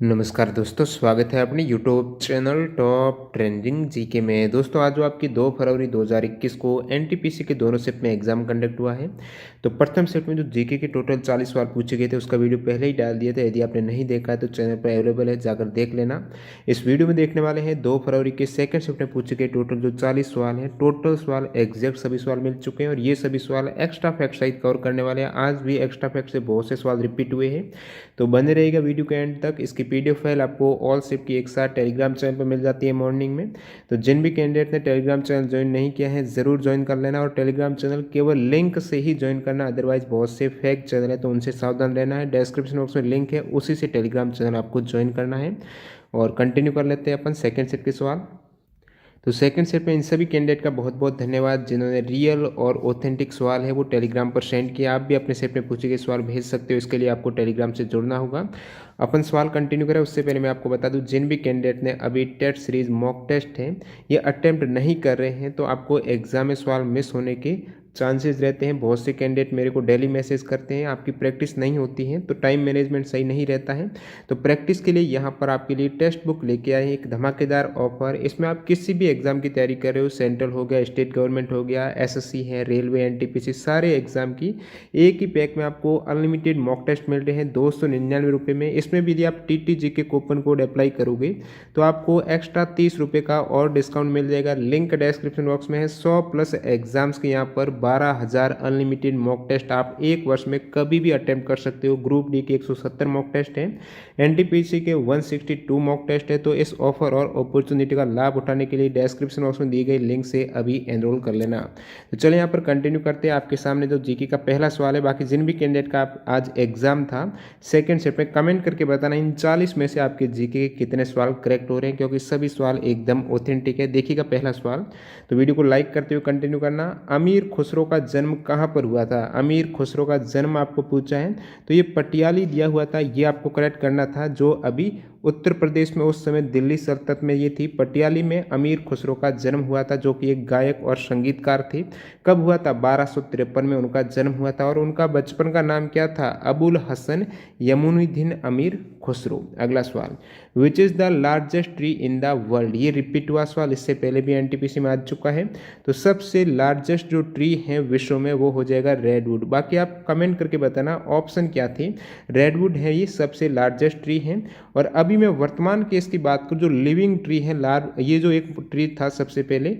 नमस्कार दोस्तों, स्वागत है अपने YouTube channel top trending GK में। दोस्तों आज जो आपकी 2 फरवरी 2021 को एनटीपीसी के दोनों शिफ्ट में एग्जाम कंडक्ट हुआ है। तो प्रथम शिफ्ट में जो जीके के टोटल 40 सवाल पूछे गए थे उसका वीडियो पहले ही डाल दिया था। यदि आपने नहीं देखा है तो चैनल पर अवेलेबल है, जाकर देख लेना। इस वीडियो में देखने वाले हैं 2 फरवरी के सेकेंड शिफ्ट में पूछे गए टोटल जो 40 सवाल हैं। टोटल सवाल एग्जैक्ट सभी सवाल मिल चुके हैं और ये सभी सवाल एक्स्ट्रा फैक्ट सहित कवर करने वाले हैं। आज भी एक्स्ट्रा फैक्ट से बहुत से सवाल रिपीट हुए हैं, तो बने रहेगा वीडियो के एंड तक। इसकी पीडीएफ फाइल आपको ऑल शिफ्ट की एक साथ टेलीग्राम चैनल पर मिल जाती है मॉर्निंग में। तो जिन भी कैंडिडेट ने टेलीग्राम चैनल ज्वाइन नहीं किया है ज़रूर ज्वाइन कर लेना, और टेलीग्राम चैनल केवल लिंक से ही ज्वाइन करना, अदरवाइज बहुत से फेक चैनल है तो उनसे सावधान रहना है। डिस्क्रिप्शन बॉक्स में लिंक है, उसी से टेलीग्राम चैनल आपको ज्वाइन करना है। और कंटिन्यू कर लेते हैं अपन सेकेंड शिफ्ट के सवाल। तो सेकंड सेट में इन सभी कैंडिडेट का बहुत बहुत धन्यवाद जिन्होंने रियल और ऑथेंटिक सवाल है वो टेलीग्राम पर सेंड किया। आप भी अपने सेट में पूछे गए सवाल भेज सकते हो, इसके लिए आपको टेलीग्राम से जुड़ना होगा। अपन सवाल कंटिन्यू करें उससे पहले मैं आपको बता दूं, जिन भी कैंडिडेट ने अभी टेट सीरीज मॉक टेस्ट है ये अटेम्प्ट नहीं कर रहे हैं तो आपको एग्जाम में सवाल मिस होने के चांसेस रहते हैं। बहुत से कैंडिडेट मेरे को डेली मैसेज करते हैं आपकी प्रैक्टिस नहीं होती है, तो टाइम मैनेजमेंट सही नहीं रहता है। तो प्रैक्टिस के लिए यहाँ पर आपके लिए टेक्स्ट बुक लेके आए हैं, एक धमाकेदार ऑफर। इसमें आप किसी भी एग्जाम की तैयारी कर रहे हो, सेंट्रल हो गया, स्टेट गवर्नमेंट हो गया, एसएससी है, रेलवे, एनटीपीसी, सारे एग्जाम की एक ही पैक में आपको अनलिमिटेड मॉक टेस्ट मिल रहे हैं 299 रुपये में। इसमें भी यदि आप टीटीजी के कूपन कोड अप्लाई करोगे तो आपको एक्स्ट्रा 30 रुपये का और डिस्काउंट मिल जाएगा। लिंक डिस्क्रिप्शन बॉक्स में है। 100 प्लस एग्जाम्स के यहाँ पर 12,000 अनलिमिटेड मॉक टेस्ट आप एक वर्ष में कभी भी अटेम्प्ट कर सकते हो। ग्रुप डी के 170 मॉक टेस्ट है, एनटीपीसी के 162 मॉक टेस्ट है। तो इस ऑफर और अपॉर्चुनिटी का लाभ उठाने के लिए डिस्क्रिप्शन बॉक्स में दी गई लिंक से अभी एनरोल कर लेना। तो चलिए यहाँ पर कंटिन्यू करते हैं। आपके सामने जो जीके का पहला सवाल है, बाकी जिन भी कैंडिडेट का आज एग्जाम था सेकेंड शिफ्ट में कमेंट करके बताना इन 40 में से आपके जीके के कितने सवाल करेक्ट हो रहे हैं, क्योंकि सभी सवाल एकदम ऑथेंटिक है। देखिएगा पहला सवाल, तो वीडियो को लाइक करते हुए कंटिन्यू करना। अमीर खुसरो का जन्म कहाँ पर हुआ था? अमीर खुसरो का जन्म आपको पूछा है तो ये पटियाली दिया हुआ था, ये आपको करेक्ट करना था। जो अभी उत्तर प्रदेश में उस समय दिल्ली सल्तनत में ये थी, पटियाली में अमीर खुसरो का जन्म हुआ था, जो कि एक गायक और संगीतकार थे। कब हुआ था? 1253 में उनका जन्म हुआ था। और उनका बचपन का नाम क्या था? अबुल हसन यमुनुद्दीन अमीर खुसरो। अगला सवाल, which is the largest tree in the world? ये रिपीट हुआ सवाल, इससे पहले भी एनटीपीसी में आ चुका है। तो सबसे लार्जेस्ट जो ट्री है विश्व में वो हो जाएगा रेडवुड। बाकी आप कमेंट करके बताना ऑप्शन क्या थे। रेडवुड है ये सबसे लार्जेस्ट ट्री है। और अभी मैं वर्तमान केस की बात करूँ, जो लिविंग ट्री है ये जो एक ट्री था सबसे पहले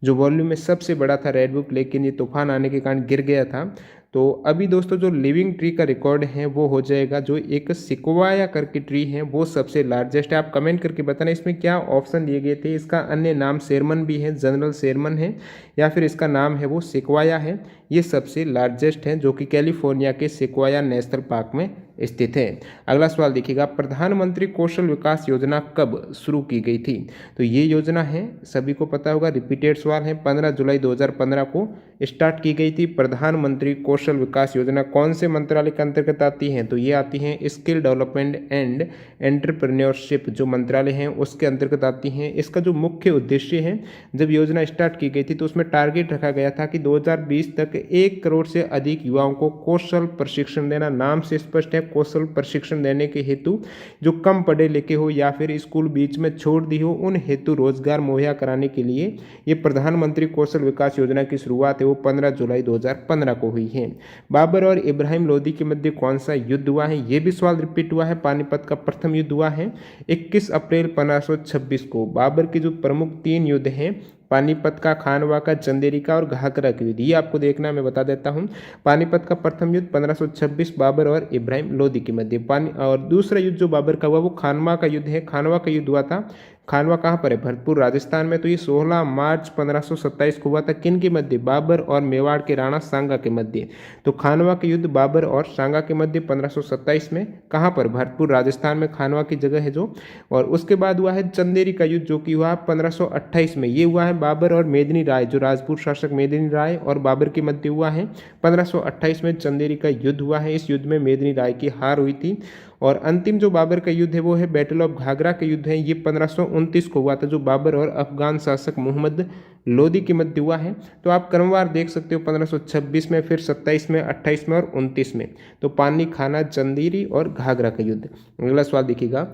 जो वॉल्यूम में सबसे बड़ा था रेडवुड, लेकिन ये तूफान आने के कारण गिर गया था। तो अभी दोस्तों जो लिविंग ट्री का रिकॉर्ड है वो हो जाएगा जो एक सिक्वाया करके ट्री है वो सबसे लार्जेस्ट है। आप कमेंट करके बताना इसमें क्या ऑप्शन दिए गए थे। इसका अन्य नाम शेरमन भी है, जनरल शेरमन है, या फिर इसका नाम है वो सिक्वाया है। ये सबसे लार्जेस्ट है जो कि कैलिफोर्निया के सिक्वाया नेशनल पार्क में स्थित है। अगला सवाल देखिएगा, प्रधानमंत्री कौशल विकास योजना कब शुरू की गई थी? तो ये योजना है सभी को पता होगा, रिपीटेड सवाल है, 15 जुलाई 2015 को स्टार्ट की गई थी। प्रधानमंत्री कौशल विकास योजना कौन से मंत्रालय के अंतर्गत आती है? तो ये आती है स्किल डेवलपमेंट एंड एंटरप्रेन्योरशिप जो मंत्रालय हैं उसके अंतर्गत आती हैं। इसका जो मुख्य उद्देश्य है, जब योजना स्टार्ट की गई थी तो उसमें टारगेट रखा गया था कि 2020 तक 1 करोड़ से अधिक युवाओं को कौशल प्रशिक्षण देना। नाम से स्पष्ट है, कौशल प्रशिक्षण देने के हेतु जो कम पढ़े लिखे हो या फिर स्कूल बीच में छोड़ दी हो उन हेतु रोजगार मुहैया कराने के लिए ये प्रधानमंत्री कौशल विकास योजना की शुरुआत है वो 15 जुलाई 2015 को हुई है। बाबर और इब्राहिम लोदी के मध्य कौन सा युद्ध हुआ है? ये भी सवाल रिपीट हुआ है। पानीपत का प्रथम युद्ध हुआ है 21 अप्रैल 1526 को। बाबर के जो प्रमुख 3 युद्ध हैं, पानीपत का, खानवा का, चंदेरी का और घाघरा का युद्ध, ये आपको देखना मैं बता देता हूँ। पानीपत का प्रथम युद्ध 1526 बाबर और इब्राहिम लोदी के मध्य। और दूसरा युद्ध जो बाबर का हुआ वो खानवा का युद्ध है। खानवा का युद्ध हुआ था, खानवा कहाँ पर है? भरतपुर राजस्थान में। तो ये 16 मार्च 1527 को हुआ था। किन के मध्य? बाबर और मेवाड़ के राणा सांगा के मध्य। तो खानवा के युद्ध बाबर और सांगा के मध्य 1527 में। कहाँ पर? भरतपुर राजस्थान में खानवा की जगह है जो। और उसके बाद हुआ है चंदेरी का युद्ध जो कि हुआ 1528 में। ये हुआ है बाबर और मेदिनी राय, जो राजपूत शासक मेदिनी राय और बाबर के मध्य हुआ है। 1528 में चंदेरी का युद्ध हुआ है। इस युद्ध में मेदिनी राय की हार हुई थी। और अंतिम जो बाबर का युद्ध है वो है बैटल ऑफ घाघरा का युद्ध है। ये 1529 को हुआ था, जो बाबर और अफगान शासक मोहम्मद लोदी के मध्य हुआ है। तो आप क्रमवार देख सकते हो, 1526 में, फिर 27 में, 28 में और 29 में। तो पानी खाना, चंदेरी और घाघरा का युद्ध। अगला सवाल देखिएगा,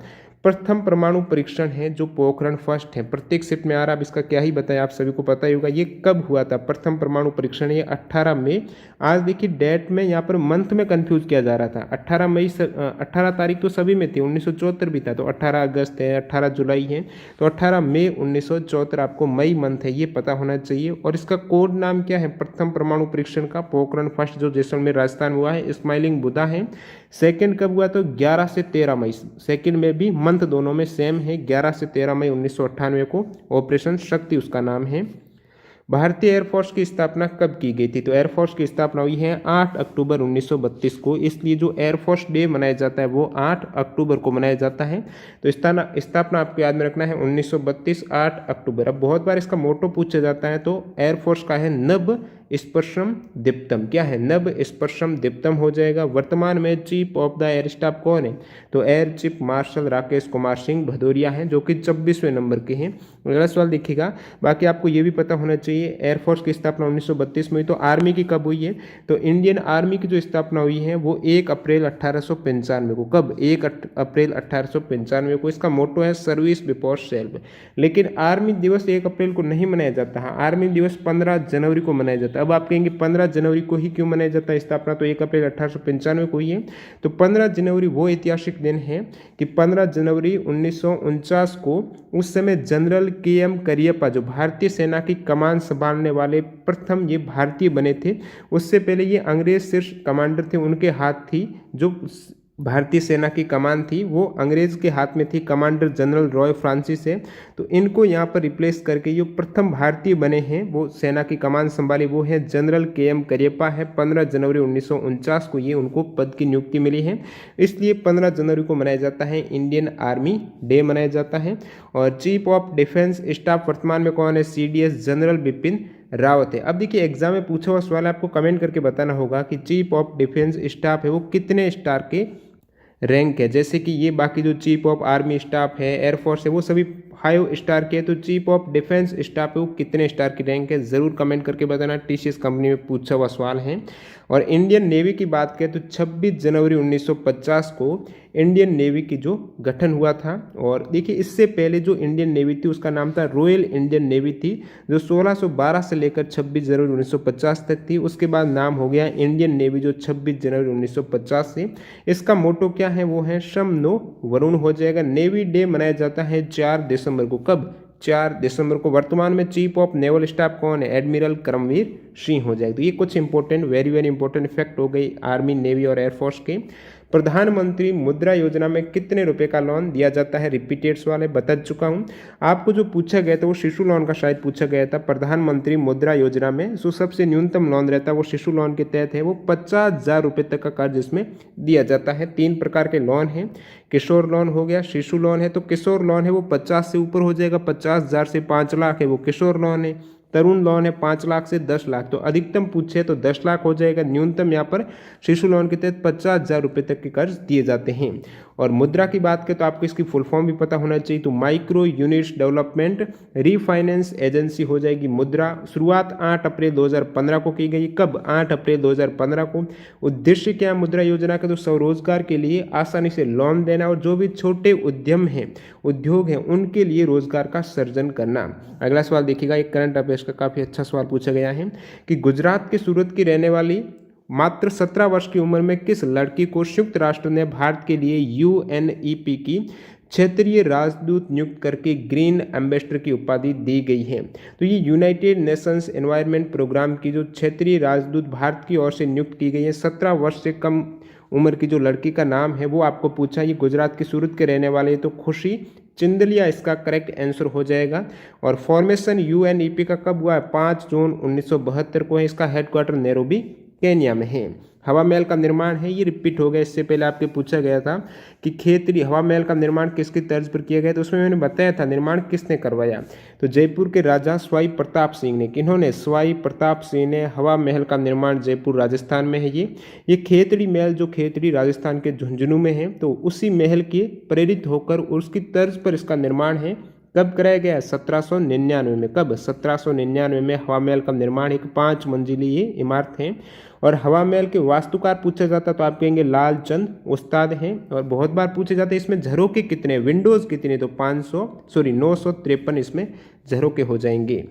प्रथम परमाणु परीक्षण है जो पोखरण फर्स्ट है, प्रत्येक सेट में आ रहा। अब इसका क्या ही बताया, आप सभी को पता ही होगा ये कब हुआ था। प्रथम परमाणु परीक्षण ये 18 मई। आज देखिए डेट में यहाँ पर मंथ में कंफ्यूज किया जा रहा था। 18 मई 18 तारीख तो सभी में थी, 1974 भी था, तो 18 अगस्त है, 18 जुलाई है, तो 18 मई 1974 आपको मई मंथ है ये पता होना चाहिए। और इसका कोड नाम क्या है प्रथम परमाणु परीक्षण का? पोखरण फर्स्ट, जो जैसलमेर राजस्थान हुआ है। स्माइलिंग बुधा है। सेकंड कब हुआ? तो 11 से 13 मई। सेकंड में भी मंथ दोनों में सेम है, 11 से 13 मई 1998 को। ऑपरेशन शक्ति उसका नाम है। भारतीय एयरफोर्स की स्थापना कब की गई थी? तो एयरफोर्स की स्थापना हुई है 8 अक्टूबर 1932 को। इसलिए जो एयरफोर्स डे मनाया जाता है वो 8 अक्टूबर को मनाया जाता है। तो स्थापना आपको याद में रखना है 1932 8 अक्टूबर। अब बहुत बार इसका मोटो पूछा जाता है, तो एयरफोर्स का है नभ स्पर्शम दीप्तम। क्या है? नभ स्पर्शम दीप्तम हो जाएगा। वर्तमान में chief of the air staff कौन है? तो air chief marshal Rakesh Kumar Singh Bhadauria हैं, जो कि 24वें नंबर के हैं। अगला सवाल देखिएगा। बाकी आपको ये भी पता होना चाहिए एयरफोर्स की स्थापना 1932 में हुई। तो आर्मी की कब हुई है? तो इंडियन आर्मी की जो स्थापना हुई है वो 1 अप्रैल 1895 को। कब? 1 अप्रैल 1895 को। इसका मोटो है सर्विस बिफोर सेल्फ। लेकिन आर्मी दिवस 1 अप्रैल को नहीं मनाया जाता है, आर्मी दिवस 15 जनवरी को मनाया जाता है। अब आप कहेंगे 15 जनवरी को ही क्यों मनाया जाता है? स्थापना तो 1 अप्रैल 1895 को ही है। तो 15 जनवरी वो ऐतिहासिक दिन है कि 15 जनवरी 1949 को उस समय जनरल KM करियप्पा, जो भारतीय सेना की कमान संभालने वाले प्रथम ये भारतीय बने थे। उससे पहले ये अंग्रेज शीर्ष कमांडर थे, उनके हाथ थी जो भारतीय सेना की कमान थी वो अंग्रेज के हाथ में थी, कमांडर जनरल रॉय फ्रांसिस है। तो इनको यहाँ पर रिप्लेस करके जो प्रथम भारतीय बने हैं वो सेना की कमान संभाली, वो है जनरल KM करियप्पा है। 15 जनवरी 1949 को ये उनको पद की नियुक्ति मिली है, इसलिए 15 जनवरी को मनाया जाता है इंडियन आर्मी डे मनाया जाता है। और चीफ ऑफ डिफेंस स्टाफ वर्तमान में कौन है? CDS जनरल बिपिन रावत है। अब देखिए एग्जाम में पूछा हुआ सवाल आपको कमेंट करके बताना होगा कि चीफ ऑफ डिफेंस स्टाफ है वो कितने स्टार के रैंक है। जैसे कि ये बाकी जो चीफ ऑफ आर्मी स्टाफ है, एयरफोर्स है, वो सभी 5 स्टार के है। तो चीफ ऑफ डिफेंस स्टाफ है वो कितने स्टार की रैंक है? जरूर कमेंट करके बताना। TCS कंपनी में पूछा हुआ सवाल है। और इंडियन नेवी की बात करें तो 26 जनवरी 1950 को इंडियन नेवी की जो गठन हुआ था। और देखिए इससे पहले जो इंडियन नेवी थी उसका नाम था रॉयल इंडियन नेवी थी, जो 1612 से लेकर 26 जनवरी 1950 तक थी। उसके बाद नाम हो गया इंडियन नेवी, जो 26 जनवरी 1950 से। इसका मोटो क्या है? वो है श्रम नो वरुण हो जाएगा। नेवी डे मनाया जाता है 4 दिसंबर को। कब? 4 दिसंबर को। वर्तमान में चीफ ऑफ नेवल स्टाफ कौन है? एडमिरल करमवीर सिंह हो जाएगा। तो ये कुछ important very very important fact हो गई आर्मी, नेवी और एयरफोर्स के। प्रधानमंत्री मुद्रा योजना में कितने रुपए का लोन दिया जाता है? रिपीटेड सवाल है, बता चुका हूं आपको। जो पूछा गया था वो शिशु लोन का शायद पूछा गया था। प्रधानमंत्री मुद्रा योजना में जो सबसे न्यूनतम लोन रहता है वो शिशु लोन के तहत है। वो 50,000 रुपये तक का कर्ज इसमें दिया जाता है। 3 प्रकार के लोन हैं। किशोर लोन हो गया, शिशु लोन है। तो किशोर लोन है वो 50 से ऊपर हो जाएगा, 50,000 से 5 लाख है वो किशोर लोन है। तरुण लोन है 5 लाख से 10 लाख। तो अधिकतम पूछे तो 10 लाख हो जाएगा। न्यूनतम यहाँ पर शिशु लोन के तहत 50,000 रुपये तक के कर्ज दिए जाते हैं। और मुद्रा की बात करें तो आपको इसकी फुल फॉर्म भी पता होना चाहिए। तो micro units development refinance agency हो जाएगी मुद्रा। शुरुआत 8 अप्रैल 2015 को की गई। कब? 8 अप्रैल 2015 को। उद्देश्य क्या है मुद्रा योजना का? तो स्वरोजगार के लिए आसानी से लोन देना और जो भी छोटे उद्यम हैं, उद्योग हैं, उनके लिए रोजगार का सृजन करना। अगला सवाल देखिएगा, एक करंट अफेयर्स का काफ़ी अच्छा सवाल पूछा गया है कि गुजरात के सूरत की रहने वाली मात्र 17 वर्ष की उम्र में किस लड़की को संयुक्त राष्ट्र ने भारत के लिए UNEP की क्षेत्रीय राजदूत नियुक्त करके ग्रीन एम्बेसडर की उपाधि दी गई है? तो ये यूनाइटेड नेशंस एनवायरनमेंट प्रोग्राम की जो क्षेत्रीय राजदूत भारत की ओर से नियुक्त की गई है। 17 वर्ष से कम उम्र की जो लड़की का नाम है वो आपको पूछा। ये गुजरात के सूरत के रहने वाले, तो खुशी चिंदलिया इसका करेक्ट आंसर हो जाएगा। और फॉर्मेशन UNEP का कब हुआ है? 5 जून 1972 को है। इसका हेडक्वार्टर नैरोबी केन्या में है। हवा महल का निर्माण है, ये रिपीट हो गया। इससे पहले आपके पूछा गया था कि खेतरी हवा महल का निर्माण किसकी तर्ज पर किया गया, तो उसमें मैंने बताया था निर्माण किसने करवाया। तो जयपुर के राजा स्वाई प्रताप सिंह ने। किन्होंने? स्वाई प्रताप सिंह ने हवा महल का निर्माण जयपुर राजस्थान में है। ये खेतड़ी महल जो खेतड़ी राजस्थान के झुंझुनू में है, तो उसी महल के प्रेरित होकर उसकी तर्ज पर इसका निर्माण है कब कराया गया? 1799 में। कब? 1799 में हवा महल का निर्माण, एक 5 मंजिली ये इमारत है। और हवा महल के वास्तुकार पूछा जाता तो आप कहेंगे लालचंद उस्ताद हैं। और बहुत बार पूछे जाते हैं इसमें झरोके कितने, विंडोज कितने, तो 953 इसमें झरोके हो जाएंगे।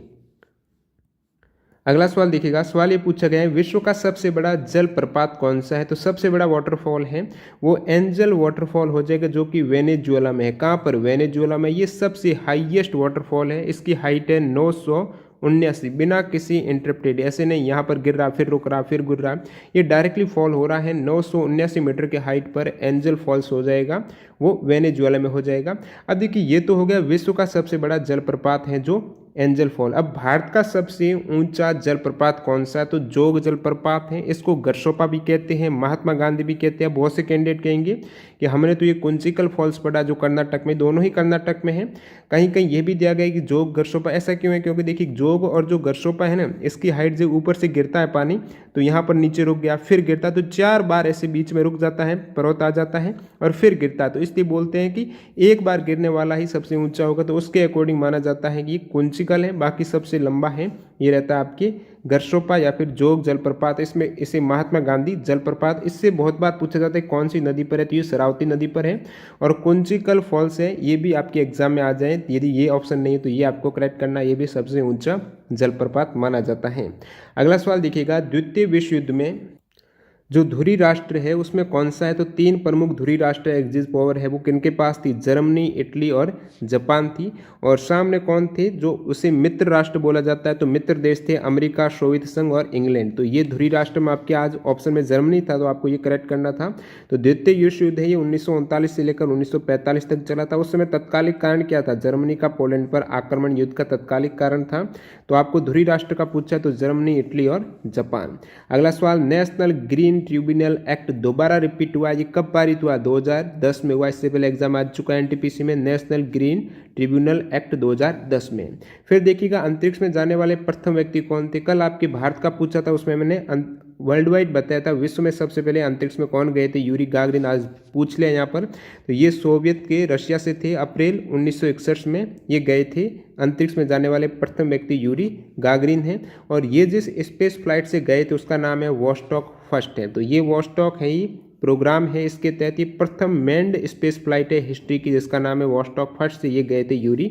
अगला सवाल देखिएगा, सवाल ये पूछा गया है विश्व का सबसे बड़ा जलप्रपात कौन सा है? तो सबसे बड़ा वाटरफॉल है वो एंजल वाटरफॉल हो जाएगा, जो कि वेनेजुएला में है। कहाँ पर? वेनेजुएला में। ये सबसे हाईएस्ट वाटरफॉल है, इसकी हाइट है 979, बिना किसी इंटरप्टेड, ऐसे नहीं यहाँ पर गिर रहा फिर रुक रहा फिर गिर रहा, ये डायरेक्टली फॉल हो रहा है। 979 मीटर के हाइट पर एंजल फॉल्स हो जाएगा, वो वेनेजुएला में हो जाएगा। अब देखिए ये तो हो गया विश्व का सबसे बड़ा जलप्रपात है जो एंजल फॉल। अब भारत का सबसे ऊंचा जलप्रपात कौन सा है? तो जोग जलप्रपात है, इसको गरसोपा भी कहते हैं, महात्मा गांधी भी कहते हैं। बहुत से कैंडिडेट कहेंगे कि हमने तो ये कुंचिकल फॉल्स पढ़ा जो कर्नाटक में, दोनों ही कर्नाटक में है। कहीं कहीं ये भी दिया गया है कि जोग गरसोपा। ऐसा क्यों है? क्योंकि देखिए जोग और जो गरसोपा है ना, इसकी हाइट जब ऊपर से गिरता है पानी तो यहाँ पर नीचे रुक गया, फिर गिरता, तो 4 बार ऐसे बीच में रुक जाता है, पर्वत आ जाता है और फिर गिरता है। तो इसलिए बोलते हैं कि एक बार गिरने वाला ही सबसे ऊंचा होगा, तो उसके अकॉर्डिंग माना जाता है कि ये कुंचिकल है। बाकी सबसे लंबा है ये रहता है आपके गरसोपा या फिर जोग जलप्रपात। इसमें इसे महात्मा गांधी जलप्रपात। इससे बहुत बार पूछा जाता है कौन सी नदी पर है, तो ये शरावती नदी पर है। और कुंचिकल फॉल्स है, ये भी आपके एग्जाम में आ जाए, यदि ये ऑप्शन नहीं है तो ये आपको करेक्ट करना, ये भी सबसे ऊंचा जलप्रपात माना जाता है। अगला सवाल देखिएगा, द्वितीय विश्व युद्ध में जो धुरी राष्ट्र है उसमें कौन सा है? तो 3 प्रमुख धुरी राष्ट्र एक्सिस पावर है वो किनके पास थी? जर्मनी, इटली और जापान थी। और सामने कौन थे जो उसे मित्र राष्ट्र बोला जाता है? तो मित्र देश थे अमेरिका, सोवियत संघ और इंग्लैंड। तो ये धुरी राष्ट्र में आपके आज ऑप्शन में जर्मनी था, तो आपको ये करेक्ट करना था। तो द्वितीय विश्व युद्ध है ये 1939 से लेकर 1945 तक चला था। उस समय तत्कालिक कारण क्या था? जर्मनी का पोलैंड पर आक्रमण युद्ध का तत्कालिक कारण था। तो आपको धुरी राष्ट्र का पूछा तो जर्मनी, इटली और जापान। अगला सवाल, नेशनल ग्रीन ट्रिब्यूनल एक्ट दोबारा रिपीट हुआ, ये कब पारित हुआ? 2010 में हुआ। इससे पहले एग्जाम आ चुका है एनटीपीसी में, नेशनल ग्रीन ट्रिब्यूनल एक्ट 2010 में। फिर देखिएगा अंतरिक्ष में जाने वाले प्रथम व्यक्ति कौन थे? कल आपके भारत का पूछा था, उसमें मैंने वर्ल्ड वाइड बताया था विश्व में सबसे पहले अंतरिक्ष में कौन गए थे? Yuri Gagarin. आज पूछ लिया यहाँ पर, तो ये सोवियत के रशिया से थे। अप्रैल 1961 में ये गए थे। अंतरिक्ष में जाने वाले प्रथम व्यक्ति यूरी गागरिन हैं। और ये जिस स्पेस फ्लाइट से गए थे उसका नाम है वोस्टॉक फर्स्ट है। तो ये वोस्टॉक है ही प्रोग्राम है, इसके तहत ये प्रथम मैन्ड स्पेस फ्लाइट है हिस्ट्री की, जिसका नाम है वोस्टॉक फर्स्ट से ये गए थे यूरी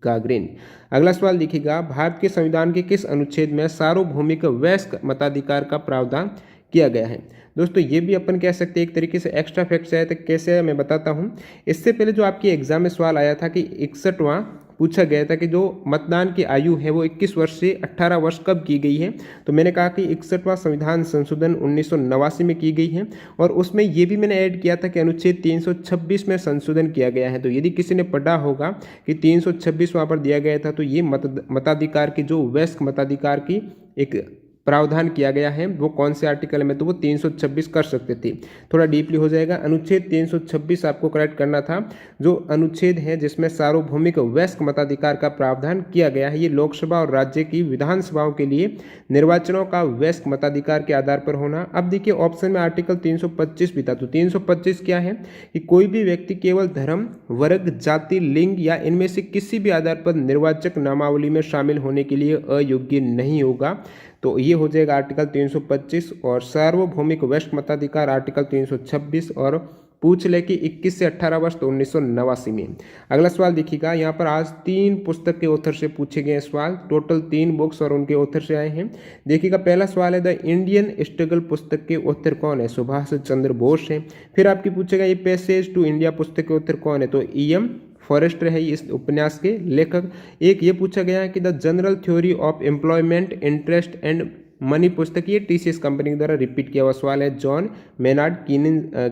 गागरिन। अगला सवाल देखिएगा, भारत के संविधान के किस अनुच्छेद में सार्वभौमिक वयस्क मताधिकार का प्रावधान किया गया है? दोस्तों ये भी अपन कह सकते हैं एक तरीके से एक्स्ट्रा फैक्ट्स है, तो कैसे है मैं बताता हूँ। इससे पहले जो आपके एग्जाम में सवाल आया था कि 61वां पूछा गया था कि जो मतदान की आयु है वो 21 वर्ष से 18 वर्ष कब की गई है? तो मैंने कहा कि 61वां संविधान संशोधन 1989 में की गई है। और उसमें ये भी मैंने ऐड किया था कि अनुच्छेद 326 में संशोधन किया गया है। तो यदि किसी ने पढ़ा होगा कि 326 वहाँ पर दिया गया था, तो ये मताधिकार की जो वयस्क मताधिकार की एक प्रावधान किया गया है वो कौन से आर्टिकल में? तो वो 326 कर सकते थे। थोड़ा डीपली हो जाएगा, अनुच्छेद 326 आपको करेक्ट करना था, जो अनुच्छेद है जिसमें सार्वभौमिक वयस्क मताधिकार का प्रावधान किया गया है। ये लोकसभा और राज्य की विधानसभाओं के लिए निर्वाचनों का वयस्क मताधिकार के आधार पर होना। अब देखिए ऑप्शन में आर्टिकल 325 भी था। तो 325 क्या है कि कोई भी व्यक्ति केवल धर्म, वर्ग, जाति, लिंग या इनमें से किसी भी आधार पर निर्वाचक नामावली में शामिल होने के लिए अयोग्य नहीं होगा। तो ये हो जाएगा आर्टिकल 325। और सार्वभौमिक वयस्क मताधिकार आर्टिकल 326। और पूछ ले कि 21 से 18 वर्ष तो 1989 में। अगला सवाल देखिएगा, यहाँ पर आज 3 पुस्तक के ऑथर से पूछे गए सवाल, टोटल 3 बुक्स और उनके ऑथर से आए हैं। देखिएगा पहला सवाल है द इंडियन स्ट्रगल पुस्तक के ऑथर कौन है? सुभाष चंद्र बोस है। फिर आपकी पूछेगा ये पैसेज टू इंडिया पुस्तक के ऑथर कौन है? तो E.M. फॉरेस्टर है इस उपन्यास के लेखक। एक ये पूछा गया है कि the general theory of employment, interest and money पुस्तक, ये TCS कंपनी के द्वारा रिपीट किया हुआ सवाल है। जॉन मेनार्ड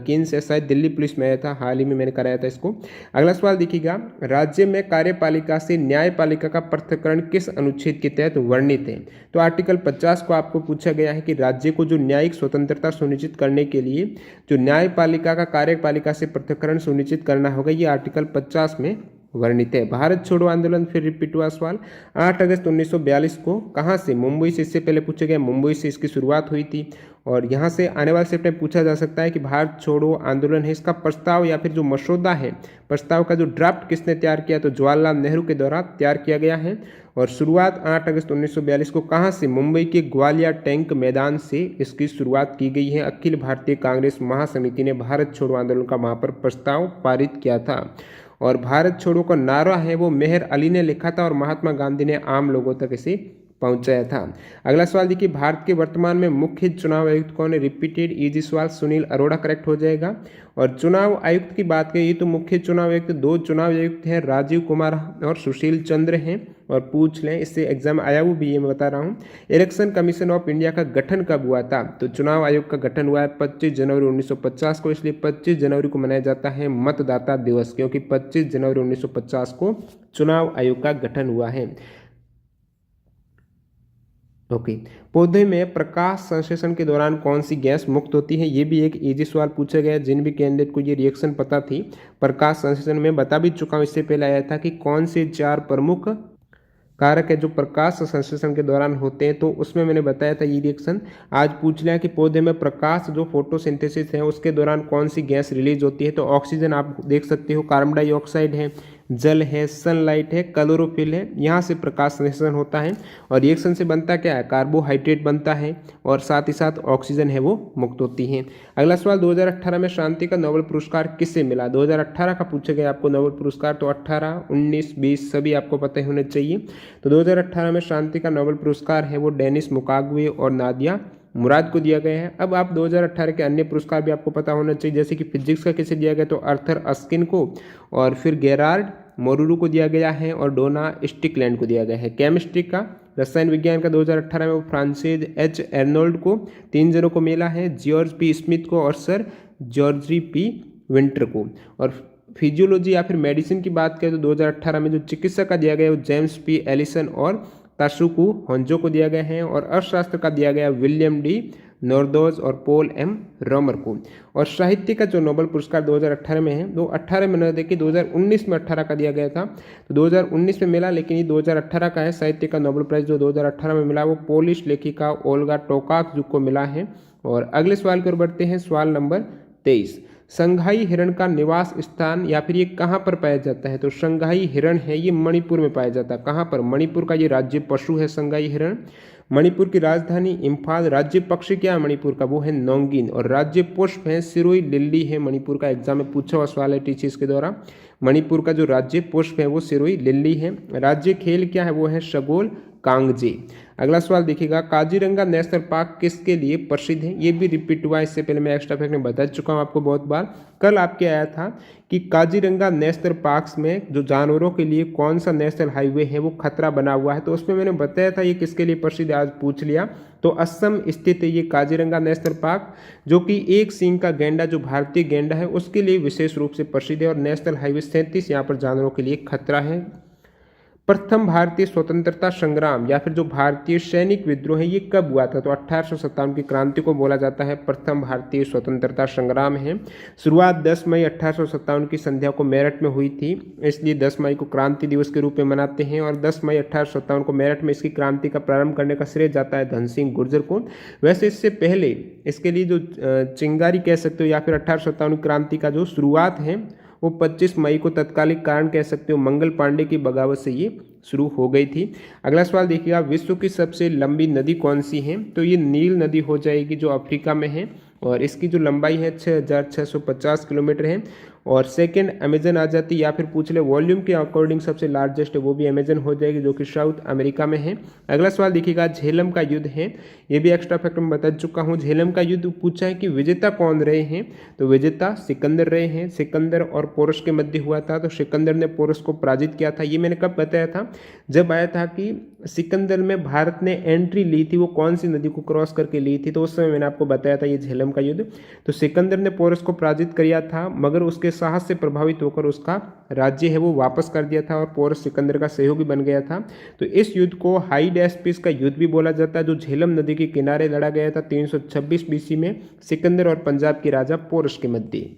कीन्स है, शायद दिल्ली पुलिस में आया था, हाल ही में मैंने कराया था इसको। अगला सवाल देखिएगा, राज्य में कार्यपालिका से न्यायपालिका का पृथक्करण किस अनुच्छेद के तहत वर्णित है? तो आर्टिकल 50 को आपको पूछा गया है कि राज्य को जो न्यायिक स्वतंत्रता सुनिश्चित करने के लिए जो न्यायपालिका का कार्यपालिका से पृथक्करण सुनिश्चित करना होगा, ये आर्टिकल 50 में वर्णित है। भारत छोड़ो आंदोलन फिर रिपीट हुआ सवाल, 8 अगस्त 1942 को कहाँ से? मुंबई से। इससे पहले पूछे गए मुंबई से इसकी शुरुआत हुई थी। और यहाँ से आने वाले सेट में पूछा जा सकता है कि भारत छोड़ो आंदोलन है, इसका प्रस्ताव या फिर जो मसौदा है, प्रस्ताव का जो ड्राफ्ट किसने तैयार किया, तो जवाहरलाल नेहरू के द्वारा तैयार किया गया है। और शुरुआत 8 अगस्त 1942 को कहाँ से, मुंबई के ग्वालियर टैंक मैदान से इसकी शुरुआत की गई है। अखिल भारतीय कांग्रेस महासमिति ने भारत छोड़ो आंदोलन का वहाँ पर प्रस्ताव पारित किया था। और भारत छोड़ो का नारा है वो मेहर अली ने लिखा था और महात्मा गांधी ने आम लोगों तक इसे पहुंचाया था। अगला सवाल देखिए, भारत के वर्तमान में मुख्य चुनाव आयुक्त कौन है, रिपीटेड इजी सवाल, सुनील अरोड़ा करेक्ट हो जाएगा। और चुनाव आयुक्त की बात करिए तो मुख्य चुनाव आयुक्त 2 चुनाव आयुक्त हैं, राजीव कुमार और सुशील चंद्र हैं। और पूछ लें, इससे एग्जाम आया हुआ भी, ये मैं बता रहा हूँ। इलेक्शन कमीशन ऑफ इंडिया का गठन कब हुआ था, तो चुनाव आयोग का गठन हुआ है 25 जनवरी 1950 को, इसलिए 25 जनवरी को मनाया जाता है मतदाता दिवस, क्योंकि 25 जनवरी 1950 को चुनाव आयोग का गठन हुआ है। ओके, पौधे में प्रकाश संश्लेषण के दौरान कौन सी गैस मुक्त होती है, ये भी एक इजी सवाल पूछा गया। जिन भी कैंडिडेट को ये रिएक्शन पता थी, प्रकाश संश्लेषण में बता भी चुका हूँ, इससे पहले आया था कि कौन से 4 प्रमुख कारक है जो प्रकाश संश्लेषण के दौरान होते हैं, तो उसमें मैंने बताया था ये रिएक्शन। आज पूछ लिया कि पौधे में प्रकाश जो फोटोसिंथेसिस है उसके दौरान कौन सी गैस रिलीज होती है, तो ऑक्सीजन आप देख सकते हो, कार्बन डाइऑक्साइड है, जल है, सनलाइट है, क्लोरोफिल है, यहाँ से प्रकाश संश्लेषण होता है। और रिएक्शन से बनता क्या है, कार्बोहाइड्रेट बनता है और साथ ही साथ ऑक्सीजन है वो मुक्त होती है। अगला सवाल, 2018 में शांति का नोबेल पुरस्कार किससे मिला, 2018 का पूछा गया आपको नोबेल पुरस्कार, तो 18, 19, 20 सभी आपको पता होने चाहिए। तो 2018 में शांति का नोबेल पुरस्कार है वो डेनिस मुक्वेगे और नादिया मुराद को दिया गया है। अब आप 2018 के अन्य पुरस्कार भी आपको पता होना चाहिए, जैसे कि फिजिक्स का किसे दिया गया, तो आर्थर अस्किन को, और फिर गेरार्ड मोरूरू को दिया गया है, और डोना स्टिकलैंड को दिया गया है। केमिस्ट्री का, रसायन विज्ञान का 2018 में वो फ्रांसिस एच एर्नोल्ड को 3 जनों को मिला है, जॉर्ज पी स्मिथ को और सर जॉर्जी पी विंटर को। और फिजियोलॉजी या फिर मेडिसिन की बात करें तो 2018 में जो चिकित्सा का दिया गया है वो जेम्स पी एलिसन और ताशुकू होंजो को दिया गया है। और अर्थशास्त्र का दिया गया विलियम डी नॉर्दोज और पॉल एम रोमर को। और साहित्य का जो नोबेल पुरस्कार 2018 में है, 2018 में न देखिए 2019 में 18 का दिया गया था, तो 2019 में मिला, लेकिन ये 2018 का है। साहित्य का नोबेल प्राइज जो 2018 में मिला वो पोलिश लेखिका ओल्गा टोकार्चुक को मिला है। और अगले सवाल की ओर बढ़ते हैं, सवाल नंबर 23, संघाई हिरण का निवास स्थान या फिर ये कहाँ पर पाया जाता है, तो संघाई हिरण है ये मणिपुर में पाया जाता है। कहाँ पर, मणिपुर का ये राज्य पशु है संघाई हिरण। मणिपुर की राजधानी इम्फाल, राज्य पक्षी क्या है मणिपुर का, वो है नोंगिन। और राज्य पुष्प है सिरोई लिली है मणिपुर का, एग्जाम में पूछा हुआ सवाल है टीचर्स के द्वारा। मणिपुर का जो राज्य पुष्प है वो सिरोई लिली है। राज्य खेल क्या है, वो है सगोल कांगजे। अगला सवाल देखिएगा, काजीरंगा नेशनल पार्क किसके लिए प्रसिद्ध है, ये भी रिपीट हुआ, इससे पहले मैं एक्स्ट्रा फैक्ट में बता चुका हूँ आपको बहुत बार। कल आपके आया था कि काजीरंगा नेशनल पार्क में जो जानवरों के लिए कौन सा नेशनल हाईवे है वो खतरा बना हुआ है, तो उसमें मैंने बताया था ये किसके लिए प्रसिद्ध है, आज पूछ लिया। तो असम स्थित है ये काजीरंगा नेशनल पार्क, जो कि एक सींग का गैंडा जो भारतीय गैंडा है उसके लिए विशेष रूप से प्रसिद्ध है। और नेशनल हाईवे 37 यहाँ पर जानवरों के लिए खतरा है। प्रथम भारतीय स्वतंत्रता संग्राम या फिर जो भारतीय सैनिक विद्रोह है ये कब हुआ था, तो 1857 की क्रांति को बोला जाता है प्रथम भारतीय स्वतंत्रता संग्राम है। शुरुआत 10 मई 1857 की संध्या को मेरठ में हुई थी, इसलिए 10 मई को क्रांति दिवस के रूप में मनाते हैं। और 10 मई 1857 को मेरठ में इसकी क्रांति का प्रारंभ करने का श्रेय जाता है धन सिंह गुर्जर को। वैसे इससे पहले इसके लिए जो चिंगारी कह सकते हो या फिर 1857 क्रांति का जो शुरुआत है वो 25 मई को तत्कालिक कारण कह सकते हो मंगल पांडे की बगावत से ये शुरू हो गई थी। अगला सवाल देखिएगा, विश्व की सबसे लंबी नदी कौन सी है, तो ये नील नदी हो जाएगी जो अफ्रीका में है, और इसकी जो लंबाई है 6650 किलोमीटर है। और सेकंड अमेजन आ जाती, या फिर पूछ ले वॉल्यूम के अकॉर्डिंग सबसे लार्जेस्ट है वो भी अमेजन हो जाएगी जो कि साउथ अमेरिका में है। अगला सवाल देखिएगा, झेलम का युद्ध है, ये भी एक्स्ट्रा फैक्ट में बता चुका हूँ। झेलम का युद्ध पूछा है कि विजेता कौन रहे हैं, तो विजेता सिकंदर रहे हैं। सिकंदर और पोरस के मध्य हुआ था, तो सिकंदर ने पोरस को पराजित किया था। ये मैंने कब बताया था, जब आया था कि सिकंदर में भारत ने एंट्री ली थी, वो कौन सी नदी को क्रॉस करके ली थी, तो उस समय मैंने आपको बताया था ये झेलम का युद्ध। तो सिकंदर ने पोरस को पराजित किया था, मगर उसके साहस से प्रभावित होकर उसका राज्य है वो वापस कर दिया था और पोरस सिकंदर का सहयोगी बन गया था। तो इस युद्ध को हाइडेस्पिस का युद्ध भी बोला जाता है, जो झेलम नदी के किनारे लड़ा गया था 326 बीसी में सिकंदर और पंजाब के राजा पोरस के मध्य।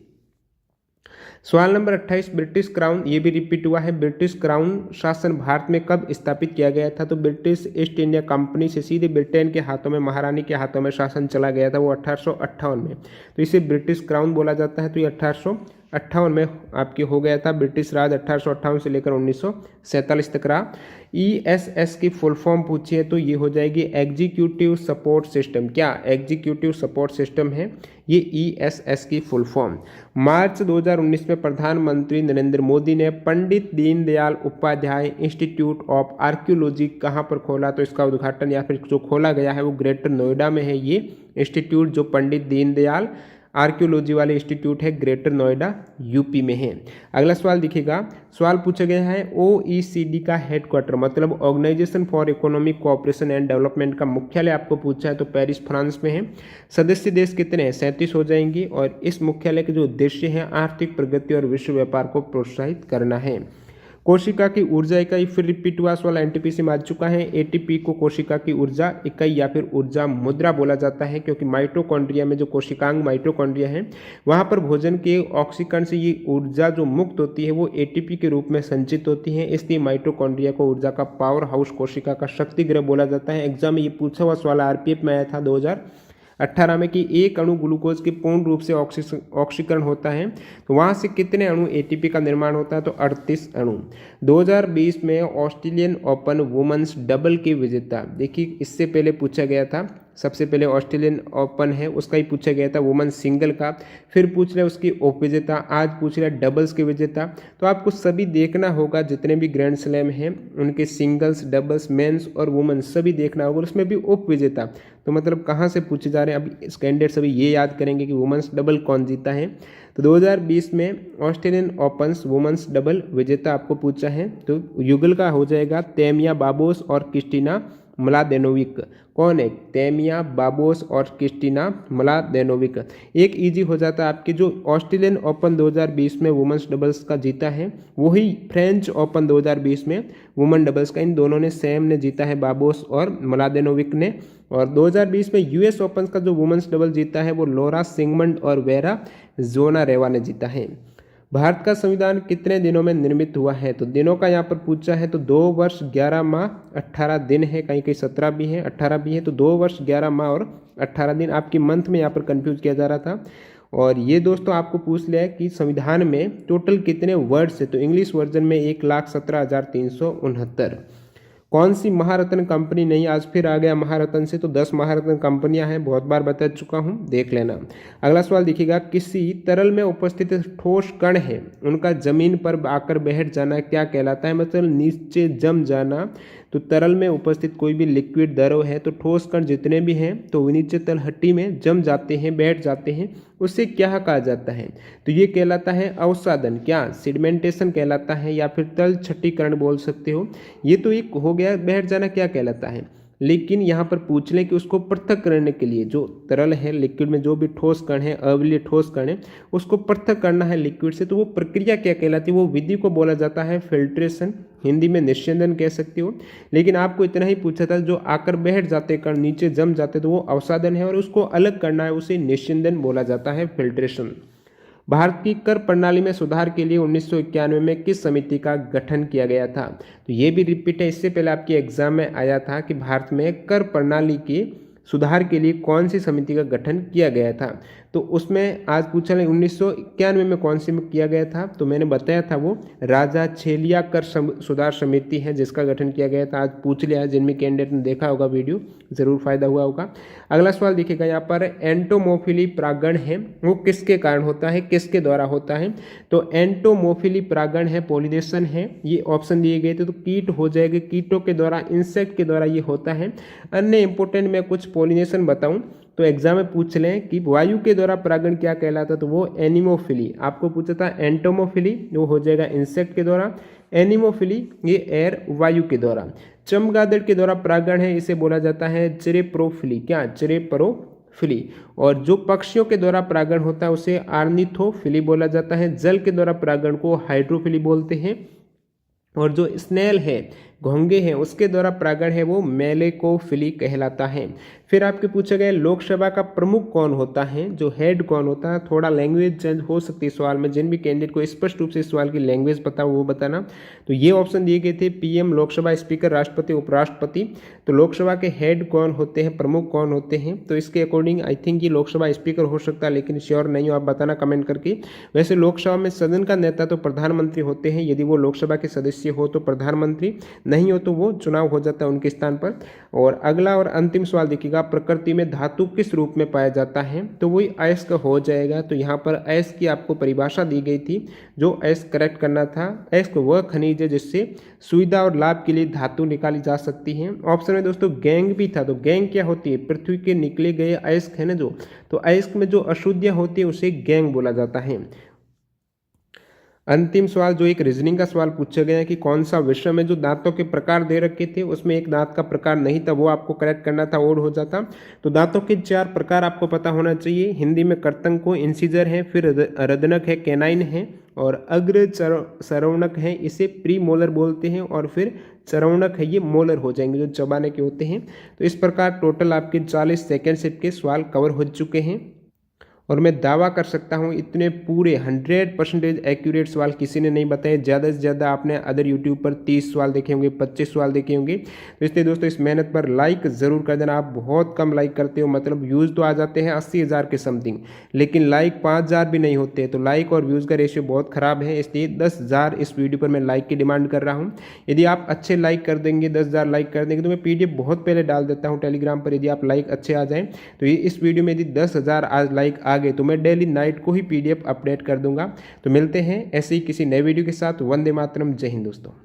सवाल नंबर 28, ब्रिटिश क्राउन, ये भी रिपीट हुआ है। ब्रिटिश क्राउन शासन भारत में कब स्थापित किया गया था? तो ब्रिटिश ईस्ट इंडिया कंपनी से सीधे ब्रिटेन के हाथों में, महारानी के हाथों में शासन चला गया था, वो 1858 में। तो इसे ब्रिटिश क्राउन बोला जाता है। तो ये 1858 में आपकी हो गया था। ब्रिटिश राज 1858 से लेकर 1947 तक रहा। ESS की फुल फॉर्म पूछी है तो ये हो जाएगी एग्जीक्यूटिव सपोर्ट सिस्टम। क्या एग्जीक्यूटिव सपोर्ट सिस्टम है? ये ESS की फुल फॉर्म। मार्च 2019 में प्रधानमंत्री नरेंद्र मोदी ने Pandit Deendayal Upadhyay institute of archaeology कहाँ पर खोला? तो इसका उद्घाटन या फिर जो खोला गया है वो ग्रेटर नोएडा में है। ये इंस्टीट्यूट जो पंडित दीनदयाल आर्कियोलॉजी वाले इंस्टीट्यूट है, ग्रेटर नोएडा यूपी में है। अगला सवाल दिखेगा, सवाल पूछा गया है OECD का हेडक्वार्टर, मतलब organisation for economic cooperation and development का मुख्यालय आपको पूछा है तो पेरिस फ्रांस में है। सदस्य देश कितने हैं? 37 हो जाएंगी। और इस मुख्यालय के जो उद्देश्य है आर्थिक प्रगति और विश्व व्यापार को प्रोत्साहित करना है। कोशिका की ऊर्जा इकाई, फिर रिपीट हुआ सवाल, NTPC में आ चुका है। ATP को कोशिका की ऊर्जा इकाई या फिर ऊर्जा मुद्रा बोला जाता है, क्योंकि माइटोकॉन्ड्रिया में जो कोशिकांग माइटोकॉन्ड्रिया है वहाँ पर भोजन के ऑक्सीकरण से ये ऊर्जा जो मुक्त होती है वो ATP के रूप में संचित होती है। इसलिए माइटोकॉन्ड्रिया को ऊर्जा का पावर हाउस, कोशिका का शक्ति गृह बोला जाता है। एग्जाम में ये पूछा हुआ सवाल RPF में आया था 2018 में कि एक अणु ग्लूकोज के पूर्ण रूप से ऑक्सीकरण होता है तो वहाँ से कितने अणु ATP का निर्माण होता है? तो 38 अणु। 2020 में ऑस्ट्रेलियन ओपन वुमेन्स डबल के विजेता, देखिए इससे पहले पूछा गया था, सबसे पहले ऑस्ट्रेलियन ओपन है उसका ही पूछा गया था, वुमेन सिंगल का, फिर पूछ रहे उसकी उप विजेता, आज पूछ रहे डबल्स के विजेता। तो आपको सभी देखना होगा, जितने भी ग्रैंड स्लैम हैं उनके सिंगल्स, डबल्स, मेंस और वुमेन सभी देखना होगा, उसमें भी उप विजेता। तो मतलब कहाँ से पूछे जा रहे हैं, अभी कैंडिडेट सभी ये याद करेंगे कि वुमेन्स डबल कौन जीता है। तो 2020 में ऑस्ट्रेलियन ओपन्स वुमेन्स डबल विजेता आपको पूछा है तो युगल का हो जाएगा तेमिया बाबोस और क्रिस्टीना मलादेनोविक। कौन है? तेमिया बाबोस और क्रिस्टीना मलादेनोविक। एक इजी हो जाता है आपके, जो ऑस्ट्रेलियन ओपन 2020 में वुमेन्स डबल्स का जीता है वही फ्रेंच ओपन 2020 में वुमेन डबल्स का, इन दोनों ने सेम ने जीता है, बाबोस और मलादेनोविक ने। और 2020 में US ओपन का जो वुमेन्स डबल जीता है वो लोरा सिगमंड और वेरा जोनारेवा ने जीता है। भारत का संविधान कितने दिनों में निर्मित हुआ है? तो दिनों का यहाँ पर पूछा है तो 2 वर्ष 11 माह 18 दिन है, कहीं कहीं 17 भी है, 18 भी है, तो 2 वर्ष 11 माह और 18 दिन। आपकी मंथ में यहाँ पर कंफ्यूज किया जा रहा था। और ये दोस्तों आपको पूछ लिया है कि संविधान में टोटल कितने वर्ड्स है? तो इंग्लिश वर्जन में 1,17,369। कौन सी महारत्न कंपनी नहीं आज फिर आ गया महारत्न से? तो 10 महारत्न कंपनियां हैं, बहुत बार बता चुका हूं, देख लेना। अगला सवाल दिखेगा, किसी तरल में उपस्थित ठोस कण है उनका जमीन पर आकर बैठ जाना क्या कहलाता है? मतलब नीचे जम जाना। तो तरल में उपस्थित कोई भी लिक्विड द्रव है तो ठोस कण जितने भी हैं तो वो नीचे तलहटी में जम जाते हैं, बैठ जाते हैं, उससे क्या कहा जाता है? तो ये कहलाता है अवसादन। क्या? सेडिमेंटेशन कहलाता है या फिर तल छट्टीकरण बोल सकते हो। ये तो एक हो गया, बैठ जाना क्या कहलाता है। लेकिन यहाँ पर पूछ लें कि उसको पृथक करने के लिए जो तरल है, लिक्विड में जो भी ठोस कण है, अवलीय ठोस कण है, उसको पृथक करना है लिक्विड से, तो वो प्रक्रिया क्या कहलाती है? वो विधि को बोला जाता है फिल्ट्रेशन, हिंदी में निस्यंदन कह सकते हो। लेकिन आपको इतना ही पूछा था, जो आकर बैठ जाते कण, नीचे जम जाते, तो वो अवसादन है और उसको अलग करना है, उसे निस्यंदन बोला जाता है, फिल्ट्रेशन। भारत की कर प्रणाली में सुधार के लिए 1991 में किस समिति का गठन किया गया था? तो ये भी रिपीट है, इससे पहले आपके एग्जाम में आया था कि भारत में कर प्रणाली के सुधार के लिए कौन सी समिति का गठन किया गया था। तो उसमें आज पूछा 1991 में कौन सी में किया गया था? तो मैंने बताया था वो राजा छेलिया कर सुधार समिति है जिसका गठन किया गया था। आज पूछ लिया है, जिनमें कैंडिडेट ने देखा होगा वीडियो जरूर फायदा हुआ होगा। अगला सवाल देखिएगा, यहाँ पर एंटोमोफिली परागण है वो किसके कारण होता है, किसके द्वारा होता है? तो एंटोमोफिली परागण है, पॉलिनेशन है, ये ऑप्शन दिए गए थे। तो कीट हो जाएगा, कीटों के द्वारा, इंसेक्ट के द्वारा ये होता है। अन्य इंपोर्टेंट मैं कुछ पॉलिनेशन बताऊं तो एग्जाम में पूछ लें कि वायु के द्वारा परागण क्या कहलाता है? तो वो एनिमोफिली। आपको पूछा था एंटोमोफिली, वो हो जाएगा इंसेक्ट के द्वारा, एनिमोफिली ये एयर वायु के द्वारा। चमगादड़ के द्वारा परागण है, इसे बोला जाता है चिरेप्रोफिली। क्या? चिरेप्रोफिली। और जो पक्षियों के द्वारा परागण होता है उसे आर्निथोफिली बोला जाता है। जल के द्वारा परागण को हाइड्रोफिली बोलते हैं। और जो स्नेल है, घोंगे हैं, उसके द्वारा परागण है वो मेलेकोफिली कहलाता है। फिर आपके पूछा गया लोकसभा का प्रमुख कौन होता है, जो हेड कौन होता है। थोड़ा लैंग्वेज चेंज हो सकती है सवाल में, जिन भी कैंडिडेट को स्पष्ट रूप से इस सवाल की लैंग्वेज पता हो वो बताना। तो ये ऑप्शन दिए गए थे पीएम, लोकसभा स्पीकर, राष्ट्रपति, उपराष्ट्रपति। तो लोकसभा के हेड कौन होते हैं, प्रमुख कौन होते हैं, तो इसके अकॉर्डिंग आई थिंक ये लोकसभा स्पीकर हो सकता है, लेकिन श्योर नहीं हो, आप बताना कमेंट करके। वैसे लोकसभा में सदन का नेता तो प्रधानमंत्री होते हैं, यदि वो लोकसभा के सदस्य हो तो प्रधानमंत्री, नहीं हो तो वो चुनाव हो जाता है उनके स्थान पर। और अगला और अंतिम सवाल देखिएगा, प्रकृति में धातु किस रूप में पाया जाता है, तो वही अयस्क हो जाएगा। तो यहाँ पर अयस्क की आपको परिभाषा दी गई थी, जो अयस्क करेक्ट करना था। अयस्क वह खनिज है जिससे सुविधा और लाभ के लिए धातु निकाली जा सकती है। ऑप्शन में दोस्तों गैंग भी था, तो गैंग क्या होती है, पृथ्वी के निकले गए अयस्क है ना जो, तो अयस्क में जो अशुद्धियाँ होती है उसे गैंग बोला जाता है। अंतिम सवाल जो एक रीजनिंग का सवाल पूछा गया है कि कौन सा विषय में जो दांतों के प्रकार दे रखे थे उसमें एक दांत का प्रकार नहीं था, वो आपको करेक्ट करना था, ओड हो जाता। तो दांतों के 4 प्रकार आपको पता होना चाहिए। हिंदी में कर्तन को इंसिजर है, फिर रदनक है, कैनाइन है, और अग्र सरवणक है, इसे प्री मोलर बोलते हैं, और फिर चरवणक है, ये मोलर हो जाएंगे जो चबाने के होते हैं। तो इस प्रकार टोटल आपके 40 सेकेंड शिफ्ट के सवाल कवर हो चुके हैं, और मैं दावा कर सकता हूँ इतने पूरे 100% एक्यूरेट सवाल किसी ने नहीं बताए। ज़्यादा से ज़्यादा आपने अदर यूट्यूब पर 30 सवाल देखे होंगे, 25 सवाल देखे होंगे। तो इसलिए दोस्तों इस मेहनत पर लाइक ज़रूर कर देना। आप बहुत कम लाइक करते हो, मतलब व्यूज़ तो आ जाते हैं 80,000 के समथिंग, लेकिन लाइक 5,000 भी नहीं होते। तो लाइक और व्यूज़ का रेशियो बहुत ख़राब है, इसलिए 10,000 इस वीडियो पर मैं लाइक की डिमांड कर रहा हूँ। यदि आप अच्छे लाइक कर देंगे, 10,000 लाइक कर देंगे, तो मैं PDF बहुत पहले डाल देता हूँ टेलीग्राम पर। यदि आप लाइक अच्छे आ जाएँ तो ये इस वीडियो में यदि 10,000 आज लाइक आ गए तो मैं डेली नाइट को ही PDF अपडेट कर दूंगा। तो मिलते हैं ऐसे ही किसी नए वीडियो के साथ। वंदे मातरम, जय हिंद दोस्तों।